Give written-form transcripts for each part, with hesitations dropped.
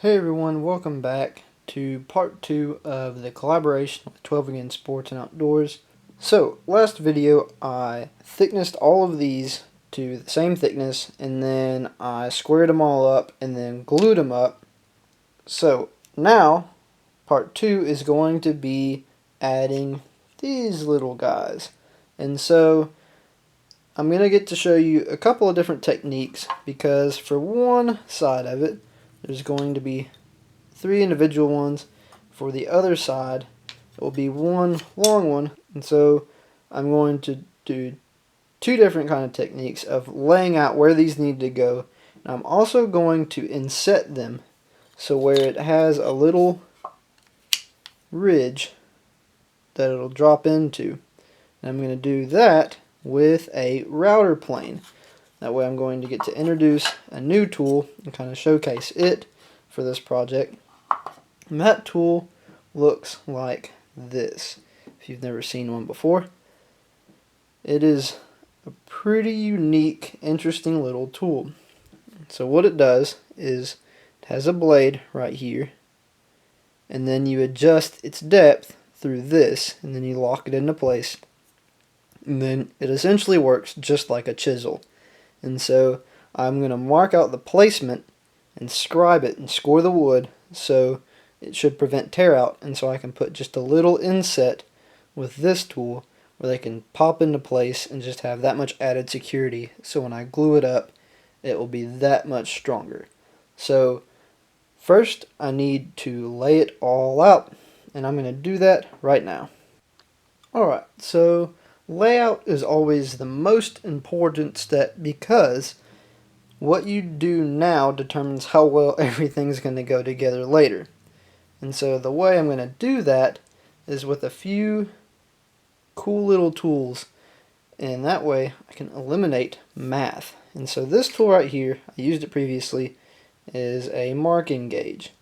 Hey everyone, welcome back to part 2 of the collaboration with 12 Again Sports and Outdoors. So, last video I thicknessed all of these to the same thickness and then I squared them all up and then glued them up. So, now part 2 is going to be adding these little guys. And so, I'm going to get to show you a couple of different techniques because for one side of it, there's going to be 3 individual ones. For the other side, it will be one long one. And so I'm going to do 2 different kind of techniques of laying out where these need to go. And I'm also going to inset them so where it has a little ridge that it'll drop into. And I'm going to do that with a router plane. That way I'm going to get to introduce a new tool and kind of showcase it for this project. And that tool looks like this. If you've never seen one before, it is a pretty unique, interesting little tool. So what it does is it has a blade right here, and then you adjust its depth through this, and then you lock it into place. And then it essentially works just like a chisel. And so I'm going to mark out the placement and scribe it and score the wood so it should prevent tear out, and so I can put just a little inset with this tool where they can pop into place and just have that much added security, so when I glue it up it will be that much stronger. So first I need to lay it all out, and I'm going to do that right now. Alright, so layout is always the most important step because what you do now determines how well everything's going to go together later. And so the way I'm going to do that is with a few cool little tools, and that way I can eliminate math. And so this tool right here, I used it previously, is a marking gauge.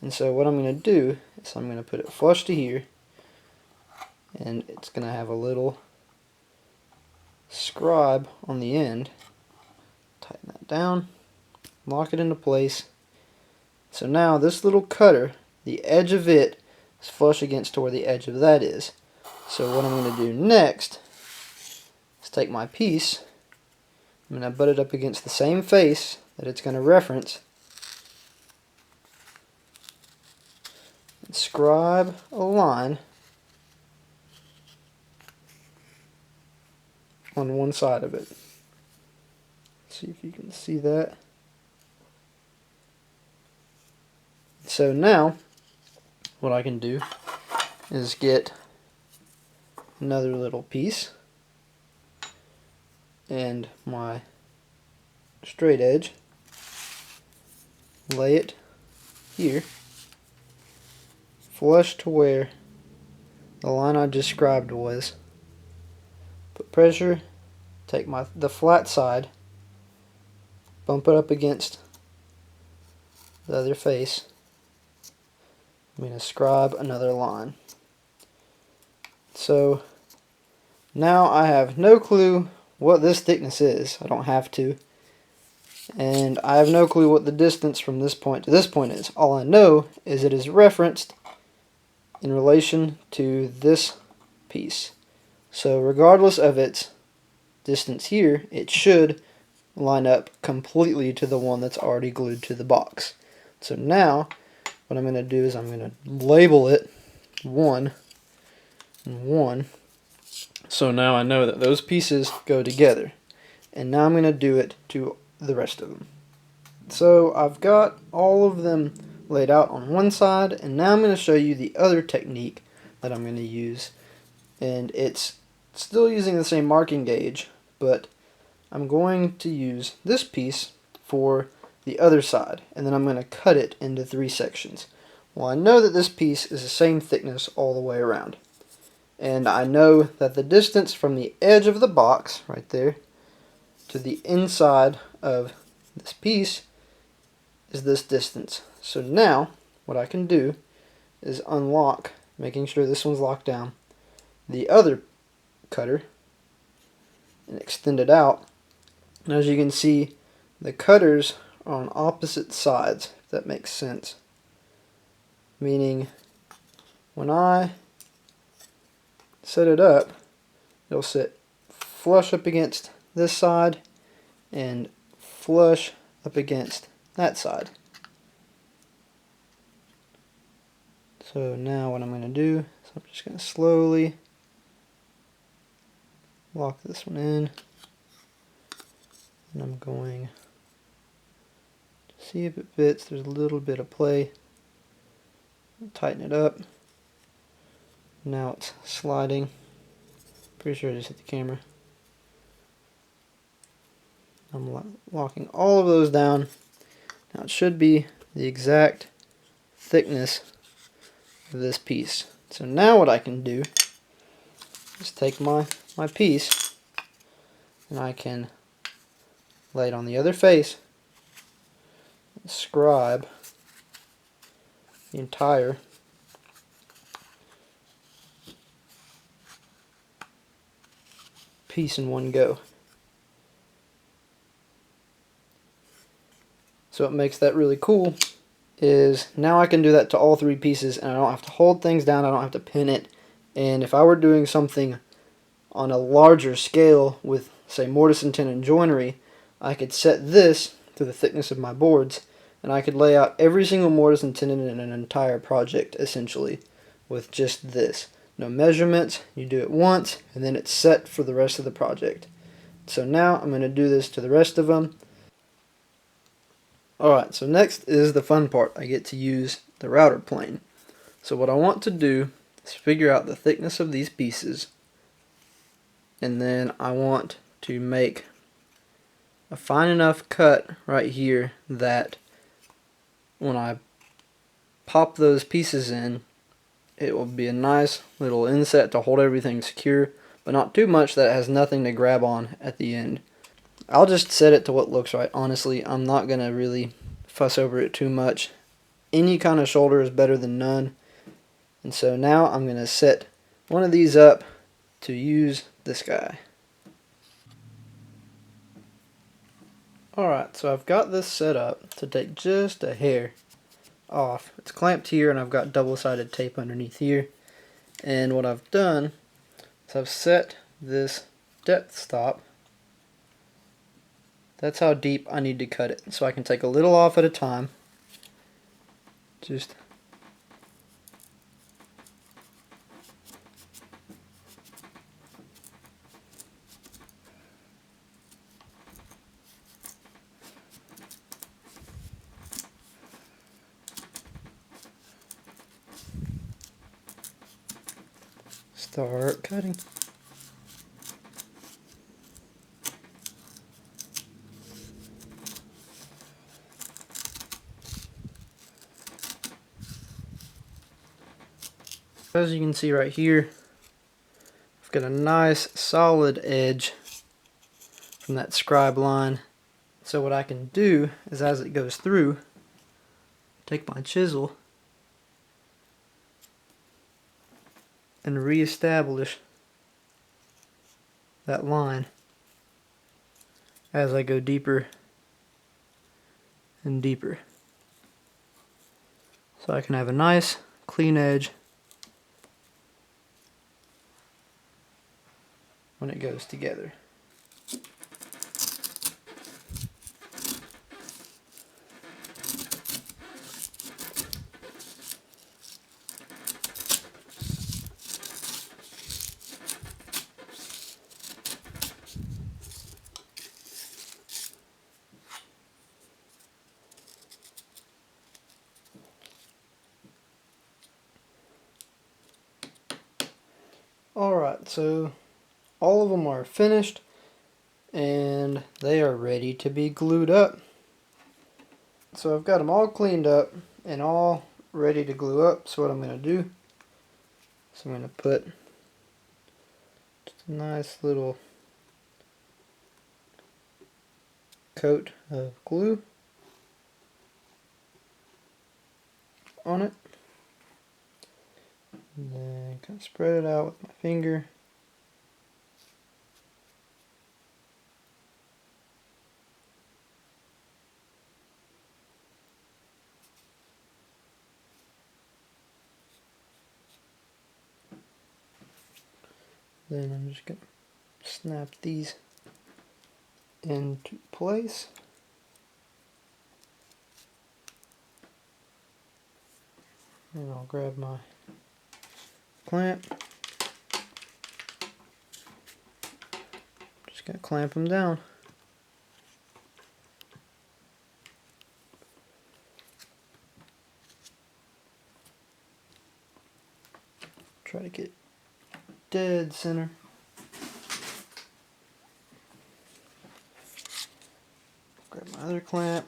And so what I'm going to do is I'm going to put it flush to here, and it's going to have a little scribe on the end. Tighten that down, lock it into place. So now this little cutter, the edge of it is flush against to where the edge of that is. So what I'm going to do next is take my piece, I'm going to butt it up against the same face that it's going to reference, and scribe a line on one side of it. See if you can see that. So now what I can do is get another little piece and my straight edge, lay it here, flush to where the line I just scribed was, put pressure, take the flat side, bump it up against the other face. I'm going to scribe another line. So now I have no clue what this thickness is. I don't have to. And I have no clue what the distance from this point to this point is. All I know is it is referenced in relation to this piece. So regardless of its distance here, it should line up completely to the one that's already glued to the box. So now what I'm going to do is I'm going to label it 1 and 1. So now I know that those pieces go together. And now I'm going to do it to the rest of them. So I've got all of them laid out on one side, and now I'm going to show you the other technique that I'm going to use. And it's still using the same marking gauge, but I'm going to use this piece for the other side, and then I'm going to cut it into 3 sections. Well, I know that this piece is the same thickness all the way around, and I know that the distance from the edge of the box right there to the inside of this piece is this distance. So now what I can do is unlock, making sure this one's locked down, the other cutter and extend it out. And as you can see, the cutters are on opposite sides, if that makes sense. meaning when I set it up, it'll sit flush up against this side and flush up against that side. So now what I'm going to do is I'm just going to slowly lock this one in, and I'm going to see if it fits. There's a little bit of play. Tighten it up. Now it's sliding. Pretty sure I just hit the camera. I'm locking all of those down. Now it should be the exact thickness of this piece. So now what I can do is take my piece and I can lay it on the other face, and scribe the entire piece in one go. So what makes that really cool is now I can do that to all three pieces, and I don't have to hold things down, I don't have to pin it. And if I were doing something on a larger scale with, say, mortise and tenon joinery, I could set this to the thickness of my boards, and I could lay out every single mortise and tenon in an entire project, essentially, with just this. No measurements, you do it once, and then it's set for the rest of the project. So now I'm going to do this to the rest of them. Alright, so next is the fun part. I get to use the router plane. So what I want to do is figure out the thickness of these pieces, and then I want to make a fine enough cut right here that when I pop those pieces in, it will be a nice little inset to hold everything secure, but not too much that it has nothing to grab on at the end. I'll just set it to what looks right. Honestly, I'm not going to really fuss over it too much. Any kind of shoulder is better than none. And so now I'm going to set one of these up to use this guy. Alright, so I've got this set up to take just a hair off. It's clamped here, and I've got double-sided tape underneath here. And what I've done is I've set this depth stop. That's how deep I need to cut it. So I can take a little off at a time. Just start cutting. As you can see right here, I've got a nice solid edge from that scribe line. So what I can do is, as it goes through, take my chisel and reestablish that line as I go deeper and deeper. So I can have a nice clean edge when it goes together. Alright, so all of them are finished and they are ready to be glued up. So I've got them all cleaned up and all ready to glue up. So what I'm going to do is I'm going to put just a nice little coat of glue on it. And then kind of spread it out with my finger. Then I'm just going to snap these into place. And I'll grab my clamp. Just going to clamp them down. Try to get dead center. Grab my other clamp.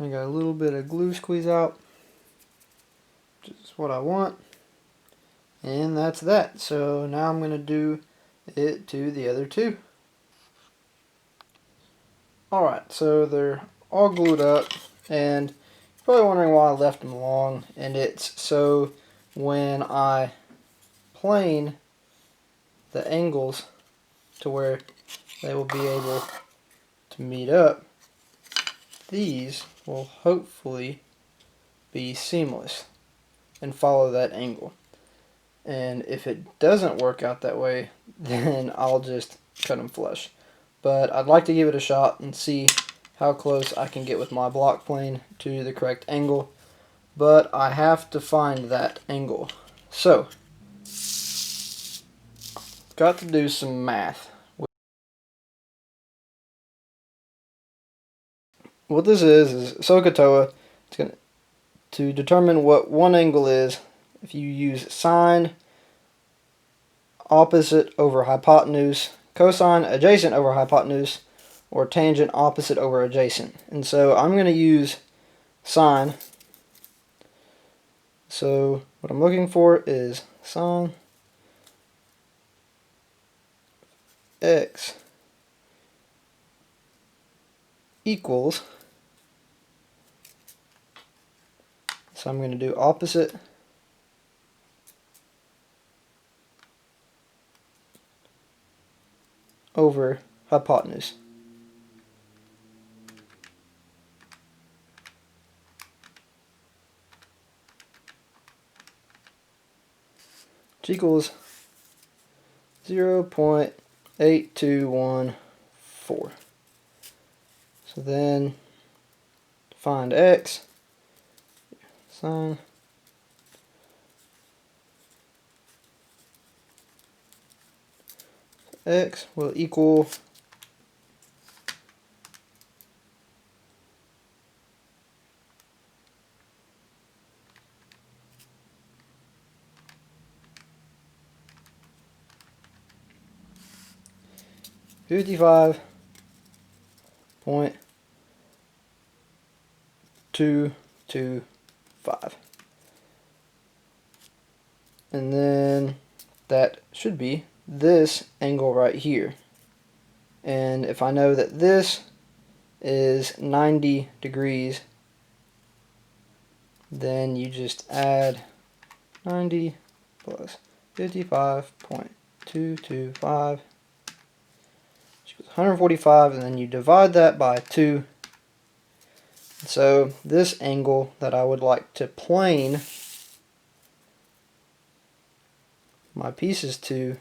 I got a little bit of glue squeeze out, which is what I want. And that's that. So now I'm going to do it to the other two. Alright, so they're all glued up, and you're probably wondering why I left them along, and it's so when I plane the angles to where they will be able to meet up, these will hopefully be seamless and follow that angle. And if it doesn't work out that way, then I'll just cut them flush. But I'd like to give it a shot and see how close I can get with my block plane to the correct angle. But I have to find that angle. So, got to do some math. What this is SOHCAHTOA. It's going to determine what one angle is. If you use sine opposite over hypotenuse, cosine adjacent over hypotenuse, or tangent opposite over adjacent. And so I'm going to use sine. So what I'm looking for is sine x equals, so I'm going to do opposite over hypotenuse. Which equals 0.8214. So then find x, sine x will equal 55.225. And then that should be this angle right here. And if I know that this is 90 degrees, then you just add 90 plus 55.225, which equals 145, and then you divide that by 2. So this angle that I would like to plane my pieces to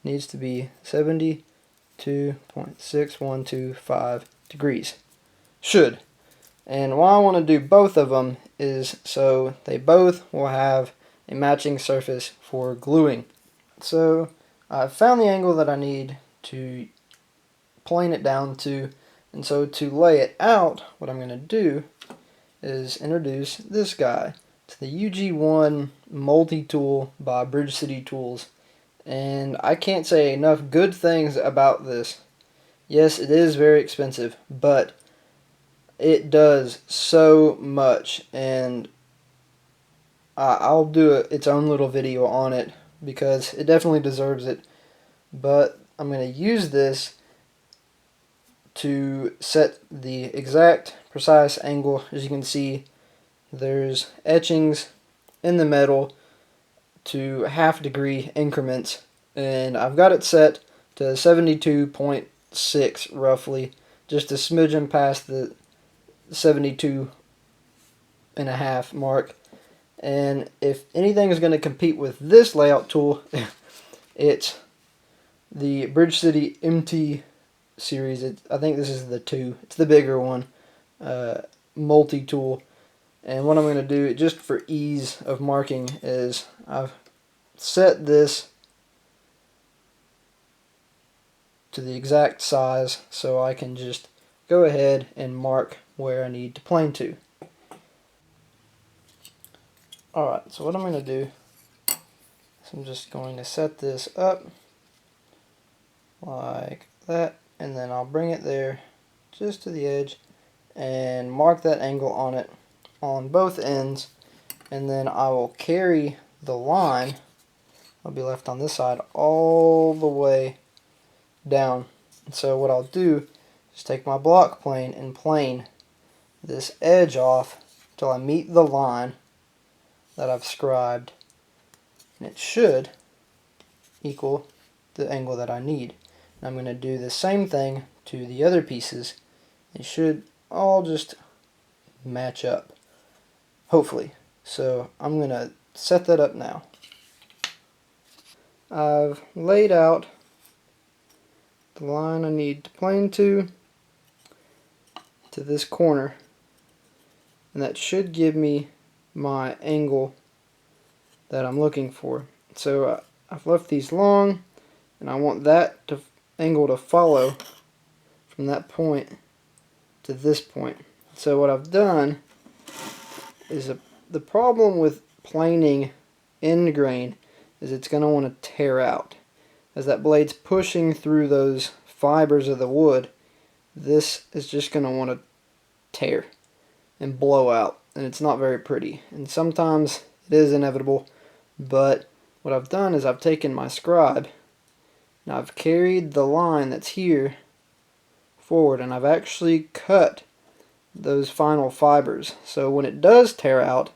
needs to be 72.6125 degrees. Should. And why I want to do both of them is so they both will have a matching surface for gluing. So I've found the angle that I need to plane it down to, and so to lay it out, what I'm going to do is introduce this guy. It's the UG1 multi-tool by Bridge City Tools, and I can't say enough good things about this. Yes, it is very expensive, but it does so much, and I'll do its own little video on it because it definitely deserves it. But I'm going to use this to set the exact precise angle. As you can see, there's etchings in the metal to half-degree increments, and I've got it set to 72.8 6 roughly, just a smidgen past the 72.5 mark. And if anything is going to compete with this layout tool, it's the Bridge City MT series. I think this is the 2. It's the bigger one, multi-tool. And what I'm going to do, just for ease of marking, is I've set this to the exact size so I can just go ahead and mark where I need to plane to. Alright, so what I'm going to do is I'm just going to set this up like that, and then I'll bring it there just to the edge and mark that angle on it on both ends, and then I will carry the line, I'll be left on this side, all the way down. And so what I'll do is take my block plane and plane this edge off till I meet the line that I've scribed, and it should equal the angle that I need. And I'm going to do the same thing to the other pieces. They should all just match up, hopefully. So I'm going to set that up now. I've laid out the line I need to plane to this corner, and that should give me my angle that I'm looking for. So I've left these long, and I want that angle to follow from that point to this point. So what I've done is the problem with planing end grain is it's going to want to tear out. As that blade's pushing through those fibers of the wood, this is just going to want to tear and blow out, and it's not very pretty. And sometimes it is inevitable, but what I've done is I've taken my scribe and I've carried the line that's here forward, and I've actually cut those final fibers. So when it does tear out,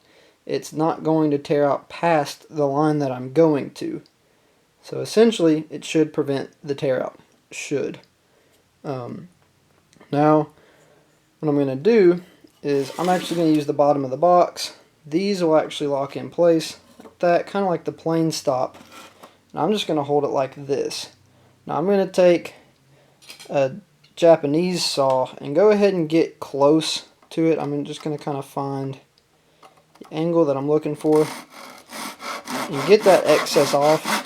it's not going to tear out past the line that I'm going to. So essentially, it should prevent the tear out. Should. Now, what I'm going to do is I'm actually going to use the bottom of the box. These will actually lock in place like that, kind of like the plane stop. And I'm just going to hold it like this. Now I'm going to take a Japanese saw and go ahead and get close to it. I'm just going to kind of find the angle that I'm looking for and get that excess off.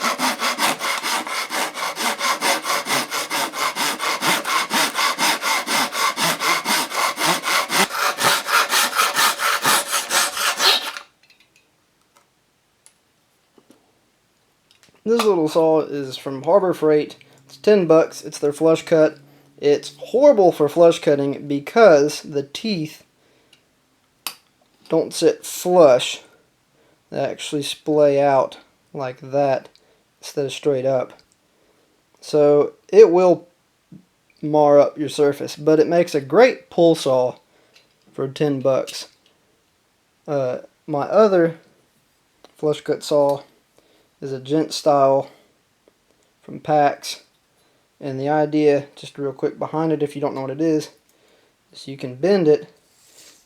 This little saw is from Harbor Freight. It's $10. It's their flush cut. It's horrible for flush cutting because the teeth don't sit flush. They actually splay out like that instead of straight up. So it will mar up your surface, but it makes a great pull saw for $10. My other flush cut saw is a gent style from PAX, and the idea, just real quick behind it if you don't know what it is you can bend it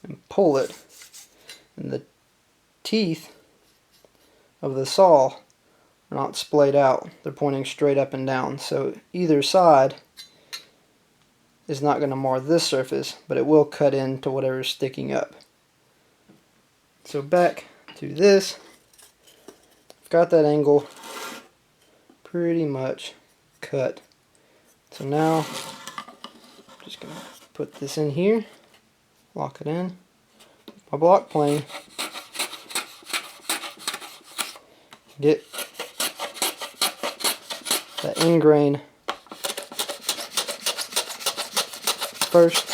and pull it, and the teeth of the saw are not splayed out, they're pointing straight up and down, so either side is not going to mar this surface, but it will cut into whatever's sticking up. So back to this, got that angle pretty much cut. So now I'm just going to put this in here, lock it in, my block plane, get that end grain first,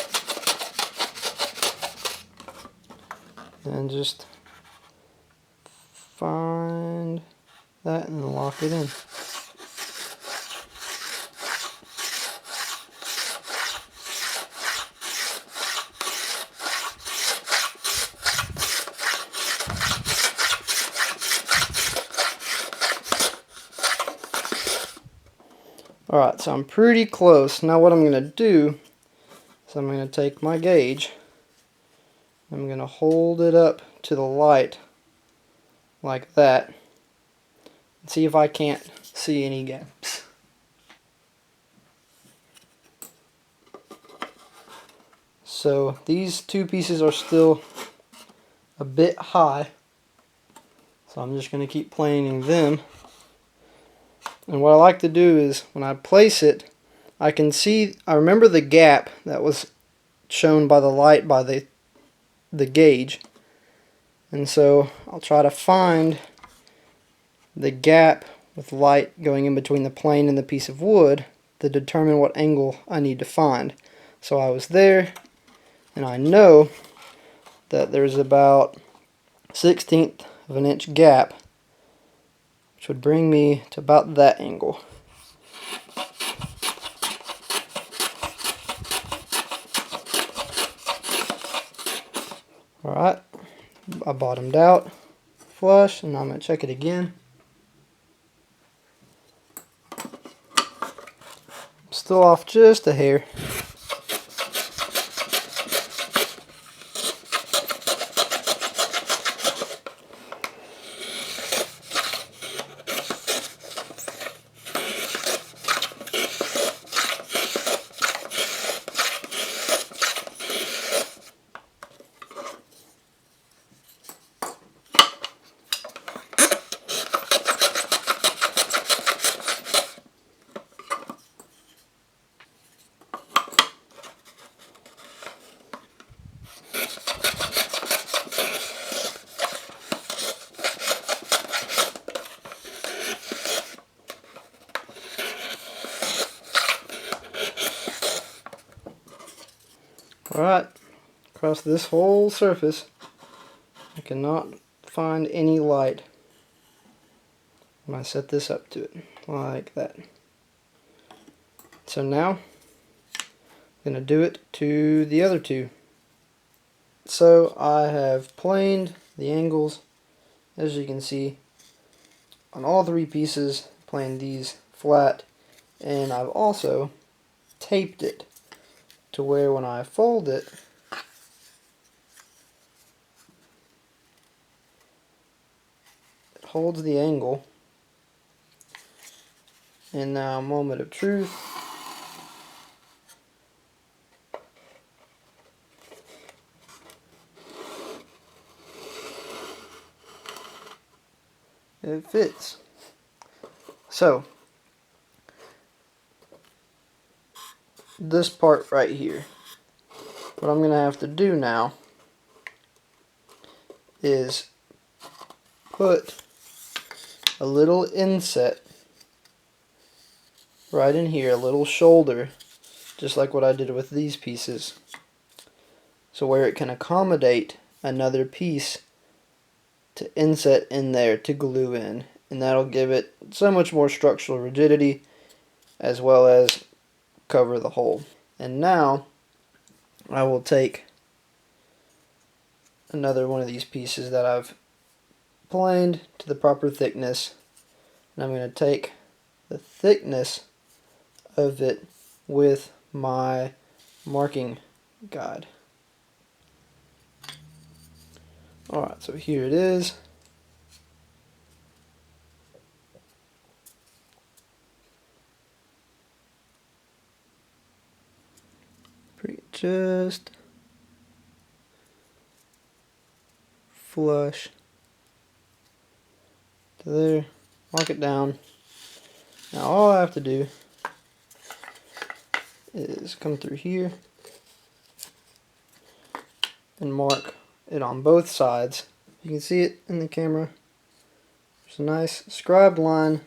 and just find that and lock it in. Alright, so I'm pretty close. Now what I'm going to do is I'm going to take my gauge, I'm going to hold it up to the light like that, and see if I can't see any gaps. So these two pieces are still a bit high, so I'm just going to keep planing them. And what I like to do is when I place it, I remember the gap that was shown by the light by the gauge, and so I'll try to find the gap with light going in between the plane and the piece of wood to determine what angle I need to find. So I was there, and I know that there's about 1/16 of an inch gap, which would bring me to about that angle. Alright, I bottomed out flush, and I'm going to check it again. Still off just a hair. Alright, across this whole surface, I cannot find any light when I set this up to it, like that. So now, I'm going to do it to the other two. So I have planed the angles, as you can see, on all three pieces, planed these flat, and I've also taped it to where when I fold it, it holds the angle. And now, moment of truth. It fits. So, this part right here, what I'm going to have to do now is put a little inset right in here, a little shoulder, just like what I did with these pieces, so where it can accommodate another piece to inset in there to glue in, and that'll give it so much more structural rigidity as well as cover the hole. And now I will take another one of these pieces that I've planed to the proper thickness, and I'm going to take the thickness of it with my marking guide. Alright, so here it is. Just flush to there, mark it down. Now all I have to do is come through here and mark it on both sides. You can see it in the camera. There's a nice scribed line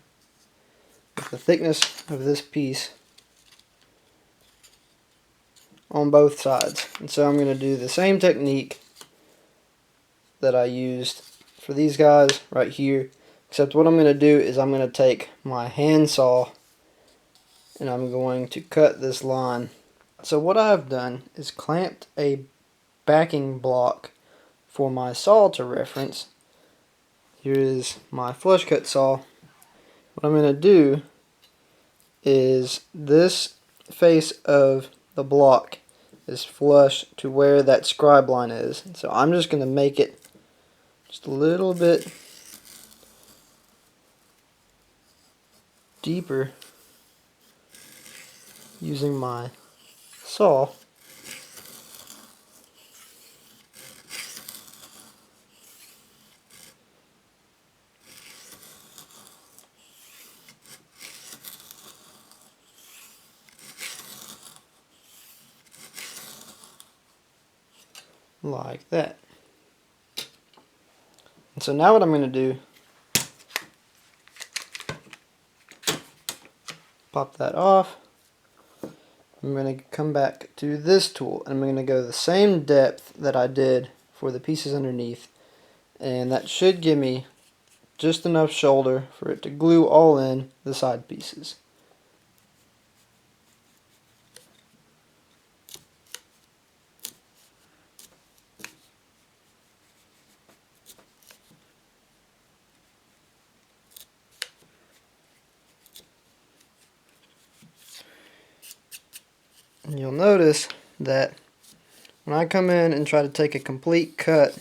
with the thickness of this piece on both sides. And so I'm going to do the same technique that I used for these guys right here, except what I'm going to do is I'm going to take my handsaw and I'm going to cut this line. So what I've done is clamped a backing block for my saw to reference. Here is my flush cut saw. What I'm going to do is this face of the block is flush to where that scribe line is. So I'm just going to make it just a little bit deeper using my saw. Like that. And so now what I'm going to do, pop that off. I'm going to come back to this tool and I'm going to go the same depth that I did for the pieces underneath, and that should give me just enough shoulder for it to glue all in the side pieces. And you'll notice that when I come in and try to take a complete cut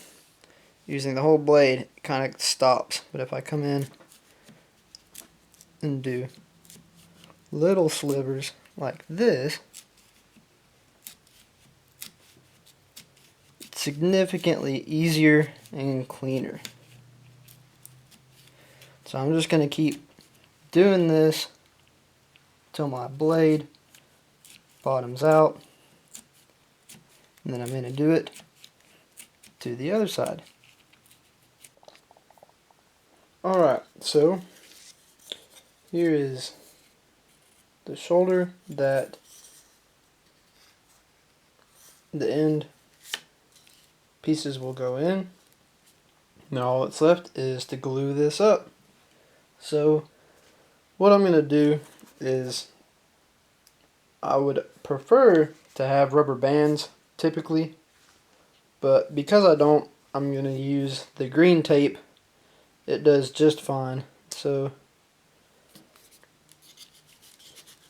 using the whole blade, it kind of stops. But if I come in and do little slivers like this, it's significantly easier and cleaner. So I'm just going to keep doing this till my blade bottoms out, and then I'm going to do it to the other side. Alright, so here is the shoulder that the end pieces will go in. Now all that's left is to glue this up. So what I'm going to do is, I would prefer to have rubber bands typically, but because I don't, I'm going to use the green tape. It does just fine. So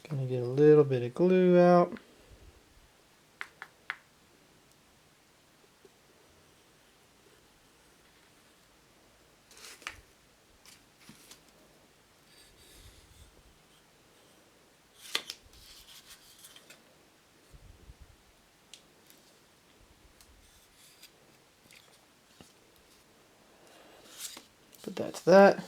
going to get a little bit of glue out. But that's that.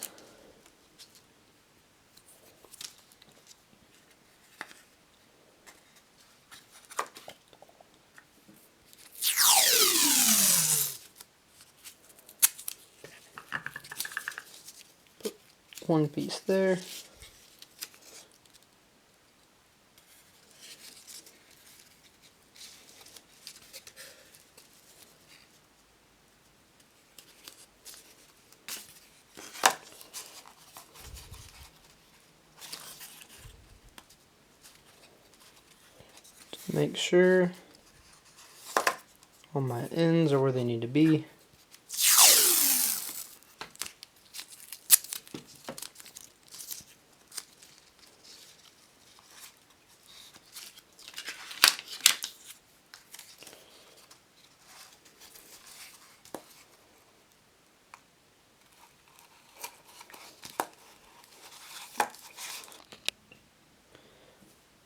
Put one piece there. Make sure all my ends are where they need to be.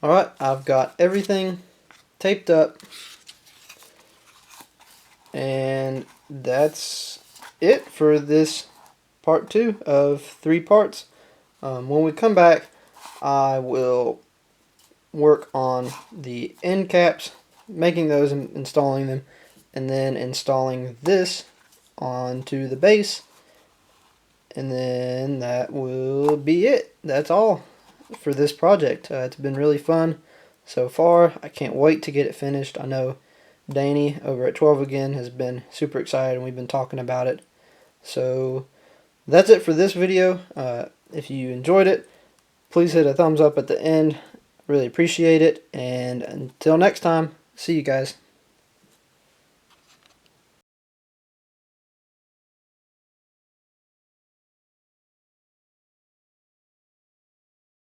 Alright, I've got everything taped up, and that's it for this part 2 of 3 parts. When we come back, I will work on the end caps, making those and installing them, and then installing this onto the base, and then that will be it. That's all for this project. It's been really fun so far. I can't wait to get it finished. I know Danny over at 12 Again has been super excited, and we've been talking about it. So that's it for this video. If you enjoyed it, please hit a thumbs up at the end. Really appreciate it. And until next time, see you guys.